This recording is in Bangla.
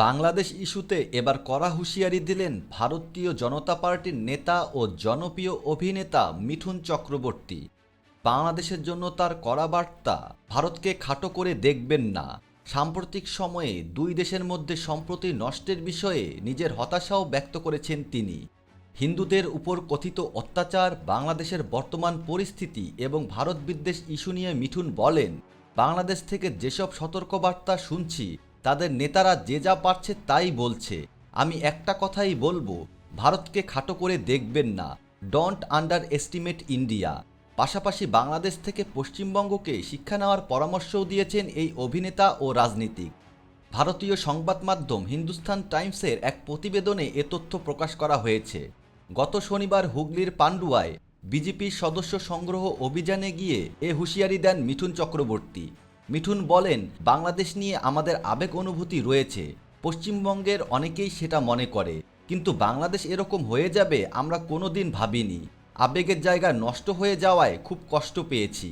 বাংলাদেশ ইস্যুতে এবার কড়া হুঁশিয়ারি দিলেন ভারতীয় জনতা পার্টির নেতা ও জনপ্রিয় অভিনেতা মিঠুন চক্রবর্তী। বাংলাদেশের জন্য তার কড়া বার্তা, ভারতকে খাটো করে দেখবেন না। সাম্প্রতিক সময়ে দুই দেশের মধ্যে সম্প্রতি নষ্টের বিষয়ে নিজের হতাশাও ব্যক্ত করেছেন তিনি। হিন্দুদের উপর কথিত অত্যাচার, বাংলাদেশের বর্তমান পরিস্থিতি এবং ভারত বিদ্বেষ ইস্যু নিয়ে মিঠুন বলেন, বাংলাদেশ থেকে যেসব সতর্কবার্তা শুনছি তাদের নেতারা যে যা পারছে তাই বলছে। আমি একটা কথাই বলবো, ভারতকে খাটো করে দেখবেন না, ডোন্ট আন্ডার এস্টিমেট ইন্ডিয়া। পাশাপাশি বাংলাদেশ থেকে পশ্চিমবঙ্গকে শিক্ষা নেওয়ার পরামর্শও দিয়েছেন এই অভিনেতা ও রাজনীতিক। ভারতীয় সংবাদ মাধ্যম হিন্দুস্তান টাইমসের এক প্রতিবেদনে এ তথ্য প্রকাশ করা হয়েছে। গত শনিবার হুগলির পান্ডুয়ায় বিজেপির সদস্য সংগ্রহ অভিযানে গিয়ে এ হুঁশিয়ারি দেন মিঠুন চক্রবর্তী। মিঠুন বলেন, বাংলাদেশ নিয়ে আমাদের আবেগ অনুভূতি রয়েছে, পশ্চিমবঙ্গের অনেকেই সেটা মনে করে, কিন্তু বাংলাদেশ এরকম হয়ে যাবে আমরা কোনোদিন ভাবিনি। আবেগের জায়গা নষ্ট হয়ে যাওয়ায় খুব কষ্ট পেয়েছি।